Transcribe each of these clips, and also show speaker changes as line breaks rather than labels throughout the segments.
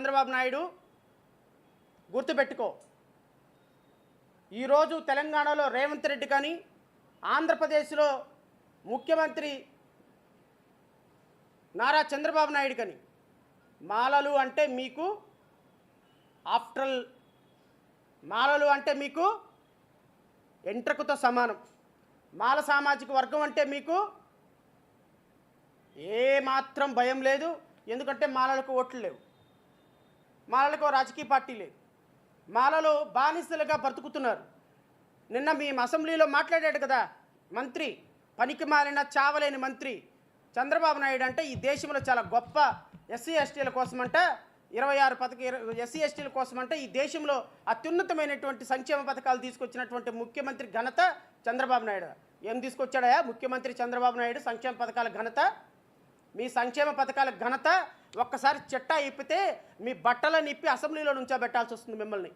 చంద్రబాబు నాయుడు గుర్తుపెట్టుకో, ఈరోజు తెలంగాణలో రేవంత్ రెడ్డి కానీ ఆంధ్రప్రదేశ్లో ముఖ్యమంత్రి నారా చంద్రబాబు నాయుడు కానీ మాలలు అంటే మీకు మాలలు అంటే మీకు ఎంట్రకుతో సమానం. మాల సామాజిక వర్గం అంటే మీకు ఏమాత్రం భయం లేదు. ఎందుకంటే మాలలకు ఓట్లు లేవు, మాలలకు రాజకీయ పార్టీ లేదు, మాలలు బానిసలుగా బ్రతుకుతున్నారు. నిన్న మీ అసెంబ్లీలో మాట్లాడాడు కదా మంత్రి, పనికి మాలిన చావలేని మంత్రి చంద్రబాబు నాయుడు అంటే ఈ దేశంలో చాలా గొప్ప ఎస్సీ ఎస్టీల కోసమంట 26 ఎస్సీ ఎస్టీల కోసమంటే ఈ దేశంలో అత్యున్నతమైనటువంటి సంక్షేమ పథకాలు తీసుకొచ్చినటువంటి ముఖ్యమంత్రి ఘనత చంద్రబాబు నాయుడు. ఏం తీసుకొచ్చాడా ముఖ్యమంత్రి చంద్రబాబు నాయుడు? సంక్షేమ పథకాల ఘనత. మీ సంక్షేమ పథకాల ఘనత ఒక్కసారి చెట్టా ఇప్పితే మీ బట్టలను ఇప్పి అసెంబ్లీలో నుంచోబెట్టాల్సి వస్తుంది మిమ్మల్ని.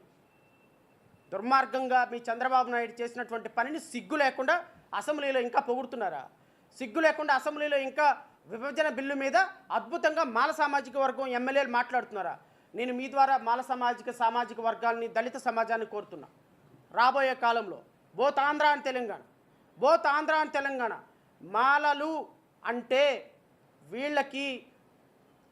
దుర్మార్గంగా మీ చంద్రబాబు నాయుడు చేసినటువంటి పనిని సిగ్గు లేకుండా అసెంబ్లీలో ఇంకా పొగుడుతున్నారా? సిగ్గు లేకుండా అసెంబ్లీలో ఇంకా విభజన బిల్లు మీద అద్భుతంగా మాల సామాజిక వర్గం ఎమ్మెల్యేలు మాట్లాడుతున్నారా? నేను మీ ద్వారా మాల సామాజిక వర్గాల్ని, దళిత సమాజాన్ని కోరుతున్నా. రాబోయే కాలంలో బోత్ ఆంధ్ర అండ్ తెలంగాణ మాలలు అంటే వీళ్ళకి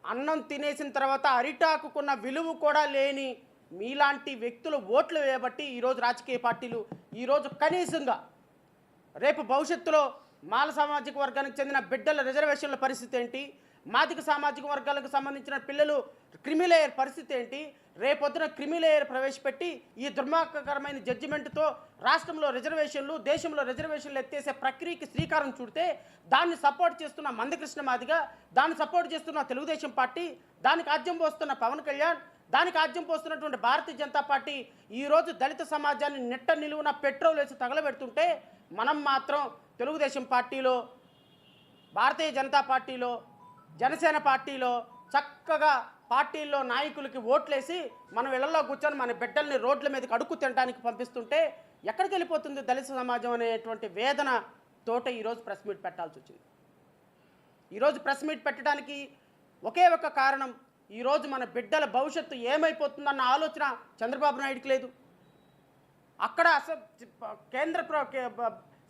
అన్నం తినేసిన తర్వాత అరిటాకుకున్న విలువ కూడా లేని మీలాంటి వ్యక్తులు ఓట్లు వేయబట్టి ఈరోజు రాజకీయ పార్టీలు ఈరోజు కనీసంగా రేపు భవిష్యత్తులో మాల సామాజిక వర్గానికి చెందిన బిడ్డల రిజర్వేషన్ల పరిస్థితి ఏంటి, మాదిక సామాజిక వర్గాలకు సంబంధించిన పిల్లలు క్రిమిలేయర్ పరిస్థితి ఏంటి, రేపొద్దున క్రిమిలేయర్ ప్రవేశపెట్టి ఈ దుర్మార్గకరమైన జడ్జిమెంట్తో రాష్ట్రంలో రిజర్వేషన్లు, దేశంలో రిజర్వేషన్లు ఎత్తేసే ప్రక్రియకి శ్రీకారం చుడితే దాన్ని సపోర్ట్ చేస్తున్న మందకృష్ణ మాదిగ, దాన్ని సపోర్ట్ చేస్తున్న తెలుగుదేశం పార్టీ, దానికి ఆజ్యం పోస్తున్న పవన్ కళ్యాణ్, దానికి ఆజ్యం పోస్తున్నటువంటి భారతీయ జనతా పార్టీ ఈరోజు దళిత సమాజాన్ని నెట్ట నిలువున పెట్రోల్ వేసి తగలబెడుతుంటే మనం మాత్రం తెలుగుదేశం పార్టీలో, భారతీయ జనతా పార్టీలో, జనసేన పార్టీలో చక్కగా పార్టీల్లో నాయకులకి ఓట్లేసి మనం ఇళ్లలో కూర్చొని మన బిడ్డల్ని రోడ్ల మీదకి అడుక్కు తినడానికి పంపిస్తుంటే ఎక్కడికి వెళ్ళిపోతుంది దళిత సమాజం అనేటువంటి వేదన తోట ఈరోజు ప్రెస్ మీట్ పెట్టాల్సి వచ్చింది. ఈరోజు ప్రెస్ మీట్ పెట్టడానికి ఒకే ఒక కారణం, ఈరోజు మన బిడ్డల భవిష్యత్తు ఏమైపోతుందన్న ఆలోచన చంద్రబాబు నాయుడుకి లేదు. అక్కడ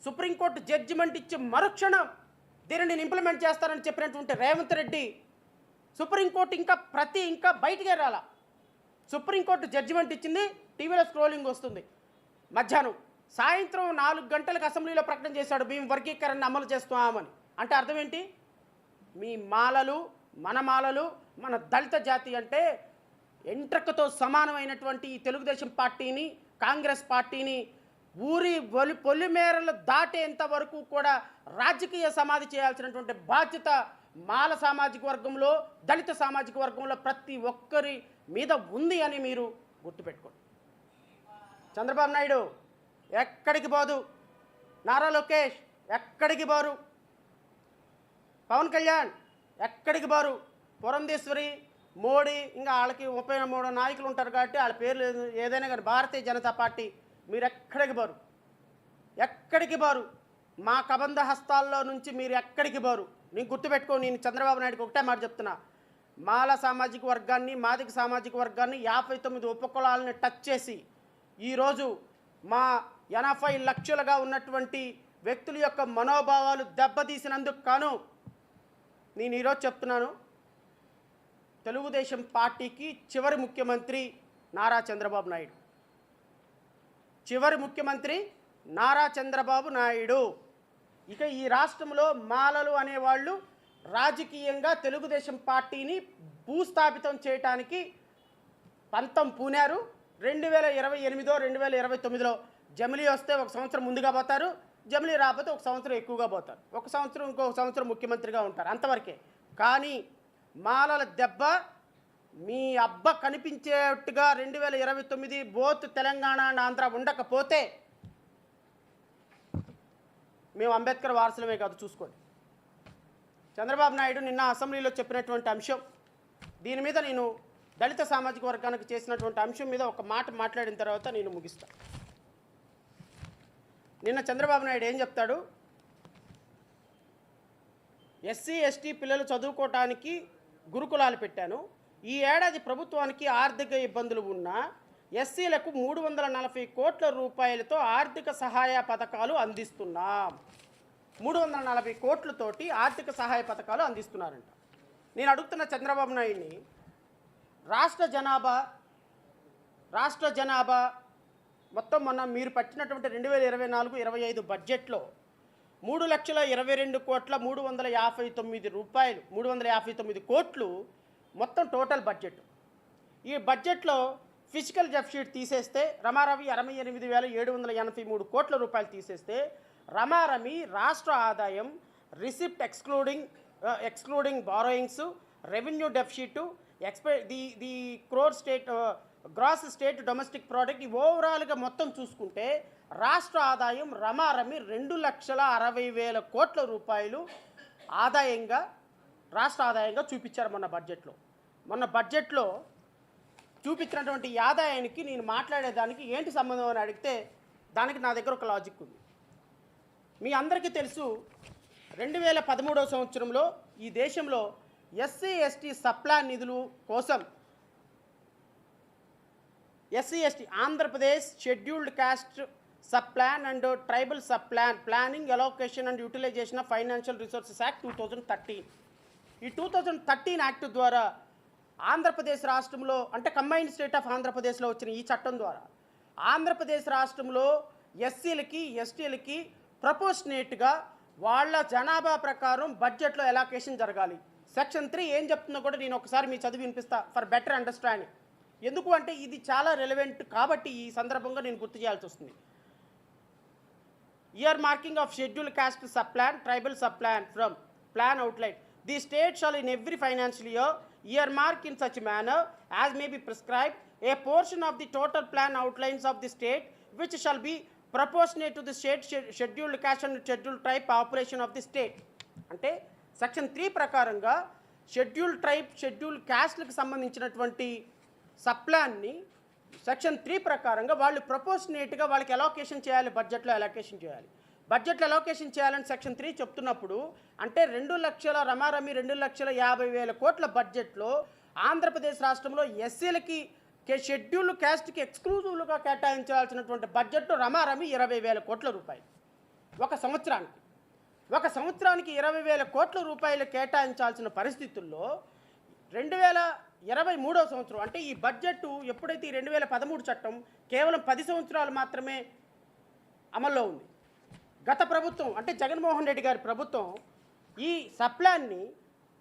సుప్రీంకోర్టు జడ్జిమెంట్ ఇచ్చి మరుక్షణం దీనిని నేను ఇంప్లిమెంట్ చేస్తానని చెప్పినటువంటి రేవంత్ రెడ్డి సుప్రీంకోర్టు ఇంకా బయటికే రాలా. సుప్రీంకోర్టు జడ్జిమెంట్ ఇచ్చింది, టీవీలో స్క్రోలింగ్ వస్తుంది మధ్యాహ్నం, సాయంత్రం 4 గంటలకు అసెంబ్లీలో ప్రకటన చేశాడు మేము వర్గీకరణ అమలు చేస్తున్నామని. అంటే అర్థం ఏంటి? మీ మాలలు, మన దళిత జాతి అంటే ఎంట్రకతో సమానమైనటువంటి ఈ తెలుగుదేశం పార్టీని, కాంగ్రెస్ పార్టీని ఊరి పొలిమేరలు దాటేంత వరకు కూడా రాజకీయ సమాధి చేయాల్సినటువంటి బాధ్యత మాల సామాజిక వర్గంలో, దళిత సామాజిక వర్గంలో ప్రతి ఒక్కరి మీద ఉంది అని మీరు గుర్తుపెట్టుకోండి. చంద్రబాబు నాయుడు ఎక్కడికి పోదు, నారా లోకేష్ ఎక్కడికి పోరు, పవన్ కళ్యాణ్ ఎక్కడికి పోరు, పురంధేశ్వరి, మోడీ, ఇంకా వాళ్ళకి 33 నాయకులు ఉంటారు కాబట్టి వాళ్ళ పేర్లు ఏదైనా కానీ భారతీయ జనతా పార్టీ మీరు ఎక్కడికి బారు, మా కబంధ హస్తాల్లో నుంచి మీరు ఎక్కడికి బారు. నేను గుర్తుపెట్టుకో, నేను చంద్రబాబు నాయుడుకి ఒకటే మాట చెప్తున్నా, మాల సామాజిక వర్గాన్ని, మాదిక సామాజిక వర్గాన్ని 59 ఉపకులాలని టచ్ చేసి ఈరోజు మా 80 లక్షలుగా ఉన్నటువంటి వ్యక్తుల యొక్క మనోభావాలు దెబ్బతీసినందుకు కాను నేను ఈరోజు చెప్తున్నాను, తెలుగుదేశం పార్టీకి చివరి ముఖ్యమంత్రి నారా చంద్రబాబు నాయుడు, చివరి ముఖ్యమంత్రి నారా చంద్రబాబు నాయుడు. ఇక ఈ రాష్ట్రంలో మాలలు అనేవాళ్ళు రాజకీయంగా తెలుగుదేశం పార్టీని భూస్థాపితం చేయడానికి పంతం పూనారు. 2028 2029లో జమిలీ వస్తే 1 సంవత్సరం ముందుగా పోతారు, జమిలీ రాకపోతే 1 సంవత్సరం ఎక్కువగా పోతారు, 1 సంవత్సరం ఇంకొక సంవత్సరం ముఖ్యమంత్రిగా ఉంటారు, అంతవరకే. కానీ మాలల దెబ్బ మీ అబ్బ కనిపించేట్టుగా 2029 బోత్ తెలంగాణ అండ్ ఆంధ్ర ఉండకపోతే మేము అంబేద్కర్ వారసులమే కాదు, చూసుకోండి. చంద్రబాబు నాయుడు నిన్న అసెంబ్లీలో చెప్పినటువంటి అంశం, దీని మీద నేను దళిత సామాజిక వర్గానికి చేసినటువంటి అంశం మీద ఒక మాట మాట్లాడిన తర్వాత నేను ముగిస్తాను. నిన్న చంద్రబాబు నాయుడు ఏం చెప్తాడు, ఎస్సీ ఎస్టీ పిల్లలు చదువుకోవటానికి గురుకులాలు పెట్టాను, ఈ ఏడాది ప్రభుత్వానికి ఆర్థిక ఇబ్బందులు ఉన్నా ఎస్సీలకు 340 కోట్ల రూపాయలతో ఆర్థిక సహాయ పథకాలు అందిస్తున్నాం. 340 కోట్లతోటి ఆర్థిక సహాయ పథకాలు అందిస్తున్నారంట. నేను అడుగుతున్న చంద్రబాబు నాయుడిని, రాష్ట్ర జనాభా మొత్తం మొన్న మీరు పట్టినటువంటి 2024-25 బడ్జెట్లో 3,22,359 కోట్లు మొత్తం టోటల్ బడ్జెట్. ఈ బడ్జెట్లో ఫిజికల్ డెఫిసిట్ తీసేస్తే రమారమి 68,783 కోట్ల రూపాయలు తీసేస్తే రమారమి రాష్ట్ర ఆదాయం receipt excluding borrowings, revenue deficit, the gross state domestic product, ఈ ఓవరాల్గా మొత్తం చూసుకుంటే రాష్ట్ర ఆదాయం రమారమి 2,60,000 కోట్ల రూపాయలు రాష్ట్ర ఆదాయంగా చూపించారు మొన్న బడ్జెట్లో చూపించినటువంటి ఈ ఆదాయానికి నేను మాట్లాడేదానికి ఏంటి సంబంధం అని అడిగితే దానికి నా దగ్గర ఒక లాజిక్ ఉంది. మీ అందరికీ తెలుసు, 2013 సంవత్సరంలో ఈ దేశంలో ఎస్సీ ఎస్టీ సప్లాన్ నిధులు కోసం Andhra Pradesh scheduled caste sub plan and tribal sub planning allocation and utilisation of financial resources act 2013. ఈ 2013 యాక్ట్ ద్వారా ఆంధ్రప్రదేశ్ రాష్ట్రంలో, అంటే కంబైన్డ్ స్టేట్ ఆఫ్ ఆంధ్రప్రదేశ్లో వచ్చిన ఈ చట్టం ద్వారా ఆంధ్రప్రదేశ్ రాష్ట్రంలో ఎస్సీలకి ఎస్టీలకి ప్రపోర్షనేట్గా వాళ్ళ జనాభా ప్రకారం బడ్జెట్లో ఎలాకేషన్ జరగాలి. సెక్షన్ 3 ఏం చెప్తుందో కూడా నేను ఒకసారి మీ చదివి వినిపిస్తా ఫర్ బెటర్ అండర్స్టాండింగ్. ఎందుకు అంటే ఇది చాలా రెలవెంట్ కాబట్టి ఈ సందర్భంగా నేను గుర్తు చేయాల్సి వస్తుంది. Earmarking of schedule caste sub plan, tribal sub plan from plan outline. The state shall in every financial year earmark in such manner as may be prescribed a portion of the total plan outlines of the state which shall be proportionate to the state scheduled caste and scheduled tribe operation of the state. అంటే section 3 ప్రకారంగా scheduled tribe scheduled క్యాస్ట్లకు సంబంధించినటువంటి సప్లాన్ని section 3 ప్రకారంగా వాళ్ళు ప్రపోర్షనేట్గా వాళ్ళకి allocation చేయాలి, బడ్జెట్లో allocation చేయాలని section 3 చెప్తున్నప్పుడు అంటే 2,50,000 కోట్ల బడ్జెట్లో ఆంధ్రప్రదేశ్ రాష్ట్రంలో ఎస్సీలకి షెడ్యూల్డ్ క్యాస్ట్కి ఎక్స్క్లూజివ్గా కేటాయించాల్సినటువంటి బడ్జెట్ రమారమి 20,000 కోట్ల రూపాయలు ఒక సంవత్సరానికి 20,000 కోట్ల రూపాయలు కేటాయించాల్సిన పరిస్థితుల్లో 2023 సంవత్సరం అంటే ఈ బడ్జెట్ ఎప్పుడైతే ఈ 2013 చట్టం కేవలం 10 సంవత్సరాలు మాత్రమే అమల్లో ఉంది. గత ప్రభుత్వం అంటే జగన్మోహన్ రెడ్డి గారి ప్రభుత్వం ఈ సప్లాన్ని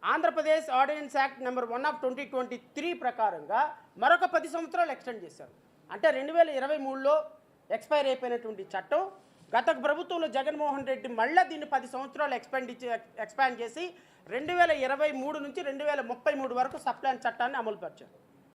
ఆంధ్రప్రదేశ్ ఆర్డినెన్స్ యాక్ట్ నెంబర్ 1/2023 ప్రకారంగా మరొక 10 సంవత్సరాలు ఎక్స్టెండ్ చేశారు. అంటే 2023లో ఎక్స్పైర్ అయిపోయినటువంటి చట్టం గత ప్రభుత్వంలో జగన్మోహన్ రెడ్డి మళ్ళీ దీన్ని 10 సంవత్సరాలు ఎక్స్పాండ్ చేసి 2023 నుంచి 2033 వరకు సప్లాన్ చట్టాన్ని అమలుపరిచారు.